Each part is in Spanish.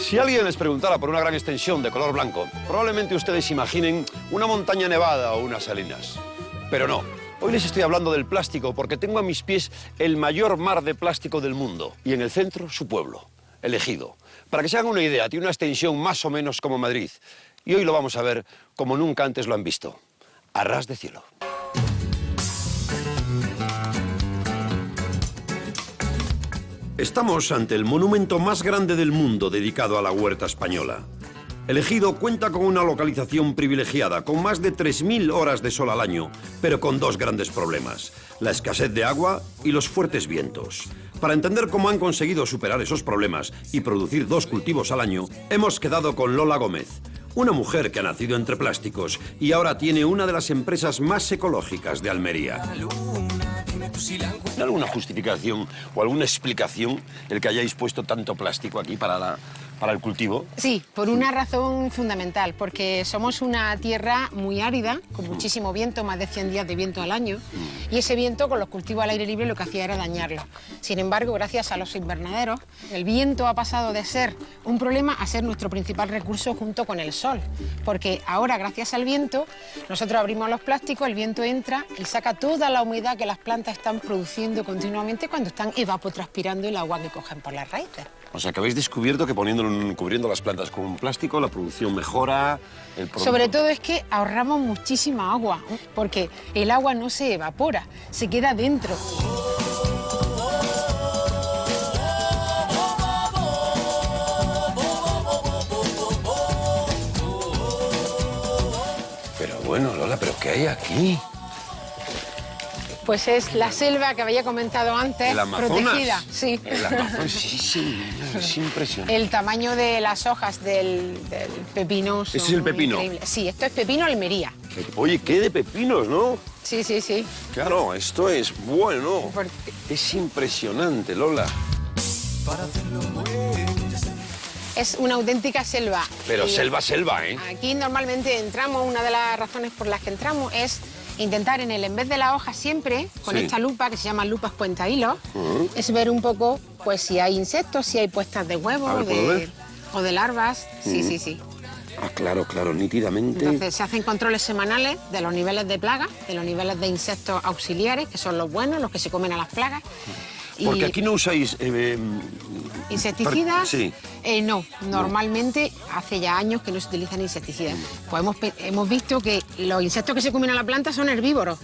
Si alguien les preguntara por una gran extensión de color blanco, probablemente ustedes imaginen una montaña nevada o unas salinas. Pero no. Hoy les estoy hablando del plástico porque tengo a mis pies el mayor mar de plástico del mundo y en el centro su pueblo, El Ejido. Para que se hagan una idea, tiene una extensión más o menos como Madrid. Y hoy lo vamos a ver como nunca antes lo han visto, a ras de cielo. Estamos ante el monumento más grande del mundo dedicado a la huerta española. El Ejido cuenta con una localización privilegiada, con más de 3.000 horas de sol al año, pero con dos grandes problemas: la escasez de agua y los fuertes vientos. Para entender cómo han conseguido superar esos problemas y producir 2 cultivos al año, hemos quedado con Lola Gómez, una mujer que ha nacido entre plásticos y ahora tiene una de las empresas más ecológicas de Almería. ¿Hay alguna justificación o alguna explicación el que hayáis puesto tanto plástico aquí para el cultivo? Sí, por una razón fundamental, porque somos una tierra muy árida, con muchísimo viento, más de 100 días de viento al año, y ese viento con los cultivos al aire libre lo que hacía era dañarlos. Sin embargo, gracias a los invernaderos, el viento ha pasado de ser un problema a ser nuestro principal recurso junto con el sol, porque ahora, gracias al viento, nosotros abrimos los plásticos, el viento entra y saca toda la humedad que las plantas están produciendo continuamente cuando están evapotranspirando el agua que cogen por las raíces. O sea, que habéis descubierto que cubriendo las plantas con plástico, la producción mejora, el producto... Sobre todo es que ahorramos muchísima agua, porque el agua no se evapora, se queda dentro. Pero bueno, Lola, ¿pero qué hay aquí? Pues es la selva que había comentado antes, ¿El Amazonas? Protegida. Sí. El Amazonas, sí, es impresionante. El tamaño de las hojas del pepino son ¿Ese es el pepino? increíbles. Sí, esto es pepino Almería. Oye, qué de pepinos, ¿no? Sí, sí, sí. Claro, esto es bueno. Porque... Es impresionante, Lola. Es una auténtica selva. Pero Y selva, ¿eh? Aquí normalmente entramos, una de las razones por las que entramos es intentar en vez de la hoja siempre, con Sí. esta lupa que se llama lupas cuentahilos, es ver un poco pues si hay insectos, si hay puestas de huevos A ver, ¿puedo ver? o de larvas. Sí, sí, sí. Ah, claro, nítidamente. Entonces se hacen controles semanales de los niveles de plagas, de los niveles de insectos auxiliares, que son los buenos, los que se comen a las plagas. Porque aquí no usáis... ¿Insecticidas? Sí. No, normalmente hace ya años que no se utilizan insecticidas. Pues hemos visto que los insectos que se comen a la planta son herbívoros.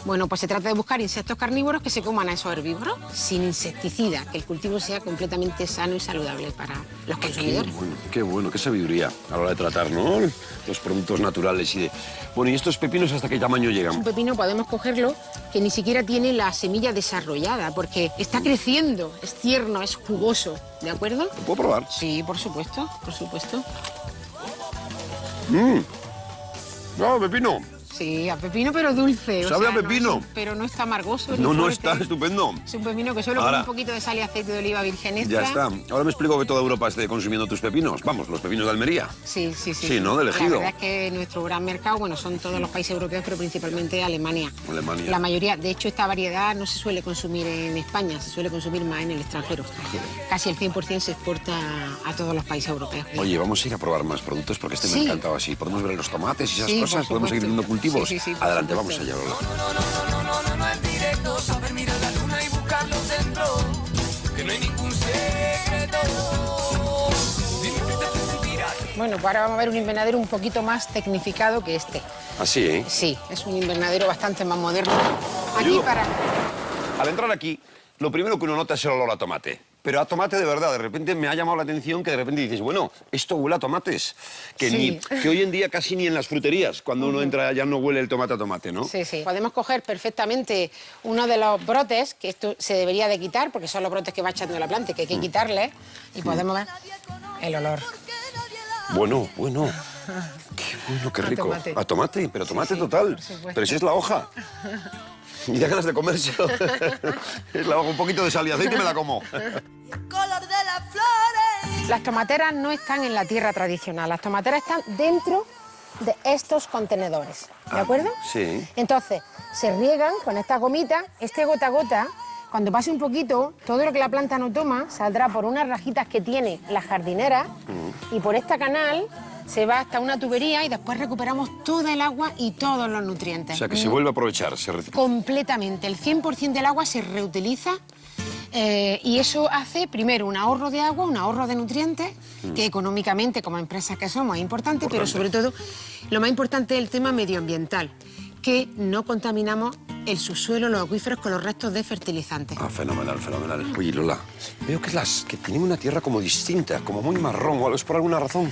Bueno, pues se trata de buscar insectos carnívoros que se coman a esos herbívoros sin insecticida, que el cultivo sea completamente sano y saludable para los consumidores. Qué bueno, qué sabiduría a la hora de tratar, ¿no? Los productos naturales y de... Bueno, ¿y estos pepinos hasta qué tamaño Un llegan? pepino podemos cogerlo que ni siquiera tiene la semilla desarrollada, porque está creciendo, es tierno, es jugoso, ¿de acuerdo? ¿Lo puedo probar? Sí, por supuesto, por supuesto. No, pepino. Sí, a pepino pero dulce. ¿Sabe a no pepino? pero no está amargoso ni No, fuerte. está estupendo. Es un pepino que solo Ahora- con un poquito de sal y aceite de oliva virgen extra. Ya está. Ahora me explico que toda Europa esté consumiendo tus pepinos. Vamos, los pepinos de Almería. Sí, sí, sí. Sí, ¿no? Del Ejido. La verdad es que nuestro gran mercado, bueno, son todos los países europeos, pero principalmente Alemania. Alemania. La mayoría, de hecho, esta variedad no se suele consumir en España, se suele consumir más en el extranjero. Casi el 100% se exporta a todos los países europeos. Oye, vamos a ir a probar más productos porque me Sí. ha encantado así. Podemos ver los tomates y esas Sí, cosas, por podemos seguir supuesto. viendo cultivos. Sí, sí, sí, por Adelante, supuesto. vamos allá, Lola. No es directo saber mirar la luna y buscarlo dentro, que no hay ningún secreto. Dime qué te hace sentir a ti. Bueno, pues ahora vamos a ver un invernadero un poquito más tecnificado que este. Así, ¿eh? Sí, es un invernadero bastante más moderno. Aquí Ayudo. para... Al entrar aquí, lo primero que uno nota es el olor a tomate. Pero a tomate de verdad, de repente me ha llamado la atención que de repente dices, bueno, esto huele a tomates. Que, Sí. que hoy en día casi ni en las fruterías, cuando uno entra ya no huele el tomate a tomate, ¿no? Sí, sí. Podemos coger perfectamente uno de los brotes, que esto se debería de quitar, porque son los brotes que va echando la planta, que hay que quitarles, y podemos ver el olor. Bueno. Qué bueno, qué A rico. tomate. A tomate, pero tomate Sí, total. por supuesto. Pero si es la hoja. Y da ganas de comérselo. Es la hoja, un poquito de sal y aceite y me la como. Color de las flores. Las tomateras no están en la tierra tradicional, las tomateras están dentro de estos contenedores, ¿de acuerdo? Sí. Entonces, se riegan con esta gomita, este gota a gota, cuando pase un poquito, todo lo que la planta no toma saldrá por unas rajitas que tiene la jardinera y por este canal se va hasta una tubería y después recuperamos toda el agua y todos los nutrientes. O sea, que se vuelve a aprovechar, se recicla. Completamente. El 100% del agua se reutiliza y eso hace, primero, un ahorro de agua, un ahorro de nutrientes, que económicamente, como empresas que somos, es importante, pero sobre todo, lo más importante es el tema medioambiental, que no contaminamos el subsuelo, los acuíferos con los restos de fertilizantes. Ah, fenomenal, fenomenal. Oye, Lola, veo que tienen una tierra como distinta, como muy marrón, ¿o algo? ¿Es por alguna razón?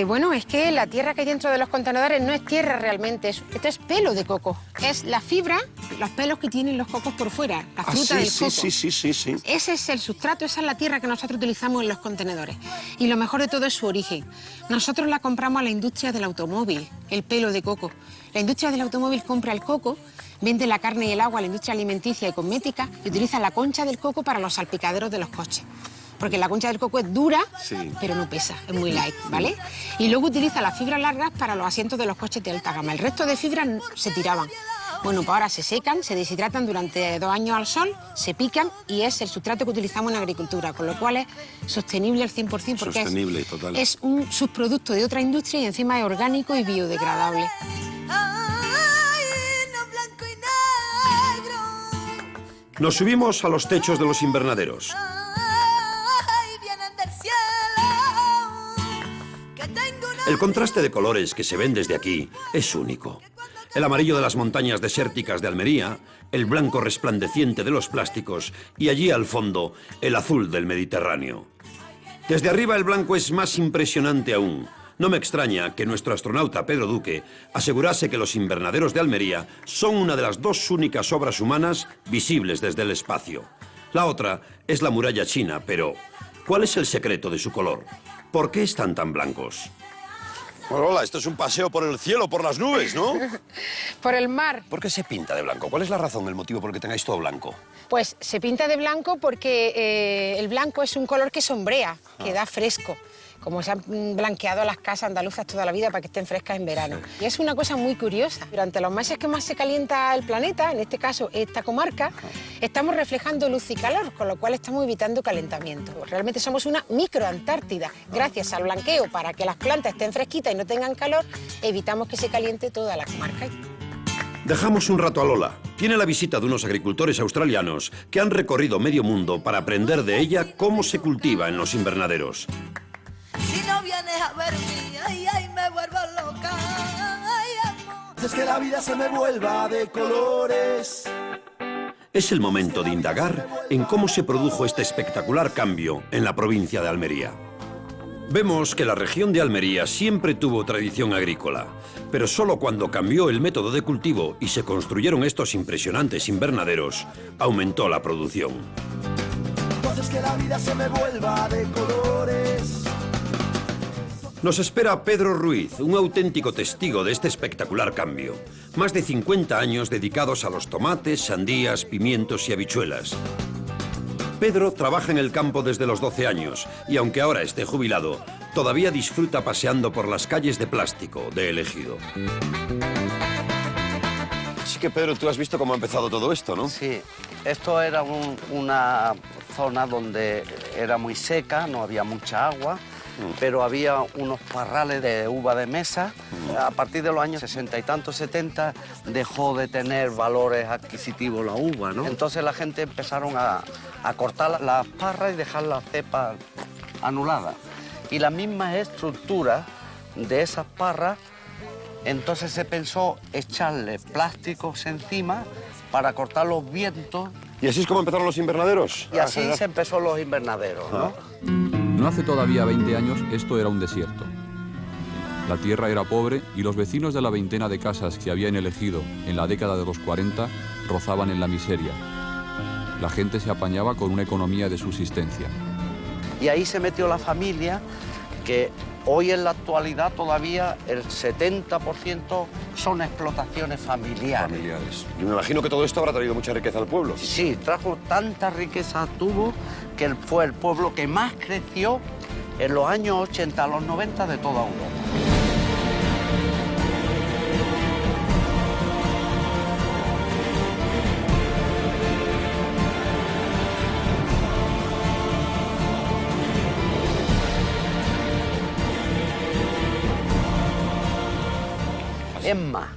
Bueno, es que la tierra que hay dentro de los contenedores no es tierra realmente, esto es pelo de coco. Es la fibra, los pelos que tienen los cocos por fuera, la fruta del coco. Sí. Ese es el sustrato, esa es la tierra que nosotros utilizamos en los contenedores. Y lo mejor de todo es su origen. Nosotros la compramos a la industria del automóvil, el pelo de coco. La industria del automóvil compra el coco, vende la carne y el agua a la industria alimenticia y cosmética y utiliza la concha del coco para los salpicaderos de los coches. Porque la concha del coco es dura, pero no pesa, es muy light, ¿vale? Y luego utiliza las fibras largas para los asientos de los coches de alta gama. El resto de fibras se tiraban. Bueno, pues ahora se secan, se deshidratan durante 2 años al sol, se pican y es el sustrato que utilizamos en agricultura, con lo cual es sostenible al 100% porque sostenible, total. Es un subproducto de otra industria y encima es orgánico y biodegradable. Nos subimos a los techos de los invernaderos. El contraste de colores que se ven desde aquí es único. El amarillo de las montañas desérticas de Almería, el blanco resplandeciente de los plásticos y allí al fondo el azul del Mediterráneo. Desde arriba el blanco es más impresionante aún. No me extraña que nuestro astronauta Pedro Duque asegurase que los invernaderos de Almería son una de las 2 únicas obras humanas visibles desde el espacio. La otra es la muralla china, pero ¿cuál es el secreto de su color? ¿Por qué están tan blancos? Bueno, hola, esto es un paseo por el cielo, por las nubes, ¿no? Por el mar. ¿Por qué se pinta de blanco? ¿Cuál es la razón, el motivo por el que tengáis todo blanco? Pues se pinta de blanco porque el blanco es un color que sombrea, que da fresco. Como se han blanqueado las casas andaluzas toda la vida para que estén frescas en verano. Y es una cosa muy curiosa. Durante los meses que más se calienta el planeta, en este caso esta comarca, estamos reflejando luz y calor, con lo cual estamos evitando calentamiento. Realmente somos una microantártida. Gracias al blanqueo, para que las plantas estén fresquitas y no tengan calor, evitamos que se caliente toda la comarca. Dejamos un rato a Lola. Tiene la visita de unos agricultores australianos que han recorrido medio mundo para aprender de ella cómo se cultiva en los invernaderos. Si no vienes a verme, ay, ay, me vuelvo loca, ay, amor. Es que la vida se me vuelva de colores. Es el momento de indagar en cómo se produjo este espectacular cambio en la provincia de Almería. Vemos que la región de Almería siempre tuvo tradición agrícola, pero solo cuando cambió el método de cultivo y se construyeron estos impresionantes invernaderos, aumentó la producción. Entonces que la vida se me vuelva de colores. Nos espera Pedro Ruiz, un auténtico testigo de este espectacular cambio. Más de 50 años dedicados a los tomates, sandías, pimientos y habichuelas. Pedro trabaja en el campo desde los 12 años y aunque ahora esté jubilado, todavía disfruta paseando por las calles de plástico de El Ejido. Así que, Pedro, tú has visto cómo ha empezado todo esto, ¿no? Sí, esto era una zona donde era muy seca, no había mucha agua, pero había unos parrales de uva de mesa. A partir de los años 60 y tantos, 70, dejó de tener valores adquisitivos la uva, ¿no? Entonces la gente empezaron a cortar las parras y dejar las cepas anuladas. Y la misma estructura de esas parras, entonces se pensó echarle plásticos encima para cortar los vientos. ¿Y así es como empezaron los invernaderos? Y así se empezó los invernaderos, ¿no? No hace todavía 20 años esto era un desierto. La tierra era pobre y los vecinos de la veintena de casas que habían elegido en la década de los 40 rozaban en la miseria. La gente se apañaba con una economía de subsistencia. Y ahí se metió la familia, que hoy en la actualidad todavía el 70% son explotaciones familiares. Yo me imagino que todo esto habrá traído mucha riqueza al pueblo. Sí, trajo tanta riqueza tuvo que fue el pueblo que más creció en los años 80 a los 90 de toda Europa. Es más,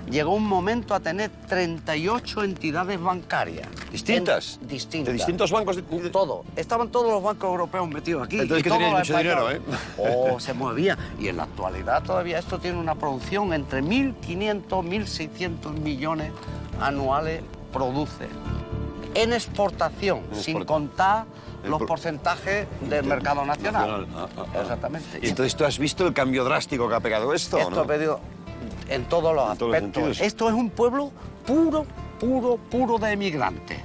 llegó un momento a tener 38 entidades bancarias. ¿Distintas? Distintas. ¿De distintos bancos? Todo. Estaban todos los bancos europeos metidos aquí. Entonces, y que todos teníais los mucho dinero, españoles. Oh, se movía. Y en la actualidad todavía esto tiene una producción entre 1.500, 1.600 millones anuales produce. En exportación, sin contar los porcentajes del mercado nacional. Exactamente. Y entonces, ¿tú has visto el cambio drástico que ha pegado esto? Esto ¿no? ha pedido en todos los En todos los aspectos. sentidos. Esto es un pueblo puro de emigrantes.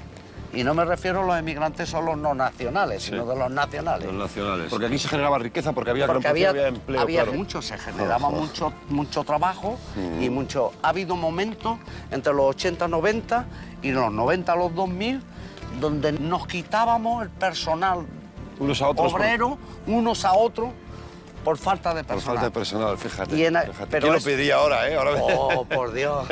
Y no me refiero a los emigrantes solo no nacionales, sino de los nacionales. Los nacionales. Porque aquí se generaba riqueza, porque había gran Porque producción, había empleo. Claro. mucho, se generaba mucho trabajo y mucho. Ha habido momentos entre los 80, 90 y los 90 a los 2000 donde nos quitábamos el personal Unos a otros. obrero, unos a otros, por falta de Por personal. falta de personal, fíjate. Y fíjate. pero ¿Quién es- lo pedía ahora, eh? Ahora... Oh, por Dios.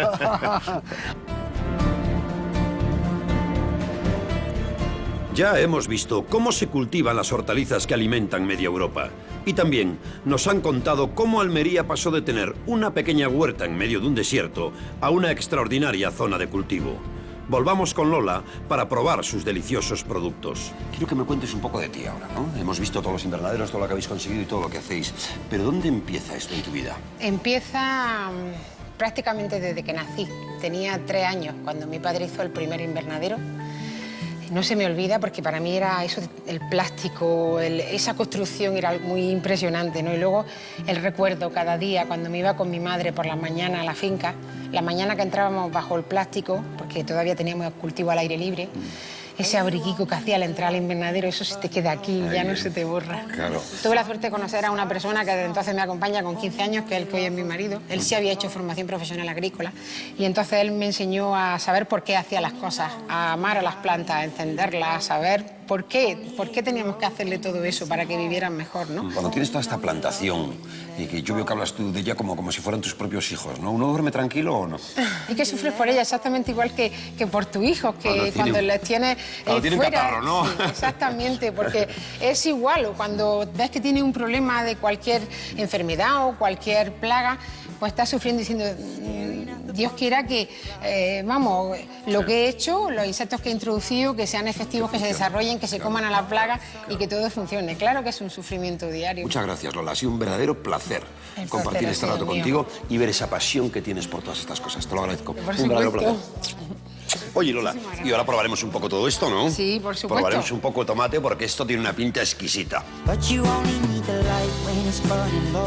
Ya hemos visto cómo se cultivan las hortalizas que alimentan media Europa. Y también nos han contado cómo Almería pasó de tener una pequeña huerta en medio de un desierto a una extraordinaria zona de cultivo. Volvamos con Lola para probar sus deliciosos productos. Quiero que me cuentes un poco de ti ahora, ¿no? Hemos visto todos los invernaderos, todo lo que habéis conseguido y todo lo que hacéis. Pero ¿dónde empieza esto en tu vida? Empieza prácticamente desde que nací. Tenía 3 años cuando mi padre hizo el primer invernadero. No se me olvida porque para mí era eso, el plástico, esa construcción era muy impresionante, ¿no? Y luego el recuerdo cada día cuando me iba con mi madre por la mañana a la finca, la mañana que entrábamos bajo el plástico, porque todavía teníamos cultivo al aire libre, ese abriguico que hacía al entrar al invernadero, eso se te queda aquí, ya no se te borra. Claro. Tuve la suerte de conocer a una persona que desde entonces me acompaña con 15 años, que es el que hoy es mi marido. Él sí había hecho formación profesional agrícola y entonces él me enseñó a saber por qué hacía las cosas, a amar a las plantas, a entenderlas, a saber por qué teníamos que hacerle todo eso para que vivieran mejor, ¿no? Cuando tienes toda esta plantación y que yo veo que hablas tú de ella como si fueran tus propios hijos, ¿no? ¿Uno duerme tranquilo o no? Y que sufres por ella exactamente igual que por tus hijos, que cuando les tienes cuando tienen fuera. catarro, ¿no? Sí, exactamente, porque es igual, o cuando ves que tiene un problema de cualquier enfermedad o cualquier plaga, pues estás sufriendo diciendo, Dios quiera que, lo que he hecho, los insectos que he introducido, que sean efectivos, que se desarrollen, que se coman a la plaga y que todo funcione. Claro que es un sufrimiento diario. Muchas gracias, Lola. Ha sido un verdadero placer El compartir placer ha este sido rato mío. contigo y ver esa pasión que tienes por todas estas cosas. Te lo agradezco. Por Un verdadero placer. supuesto. Oye, Lola, y ahora probaremos un poco todo esto, ¿no? Sí, por supuesto. Probaremos un poco de tomate porque esto tiene una pinta exquisita. But you only need the light when it's burning low.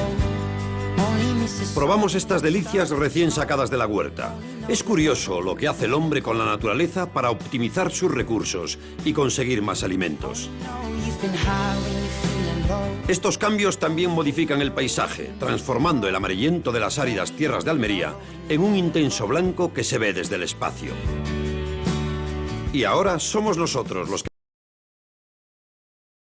Only misses Probamos estas delicias recién sacadas de la huerta. Es curioso lo que hace el hombre con la naturaleza para optimizar sus recursos y conseguir más alimentos. you've been high when you're feeling low. Estos cambios también modifican el paisaje, transformando el amarillento de las áridas tierras de Almería en un intenso blanco que se ve desde el espacio. Y ahora somos nosotros los que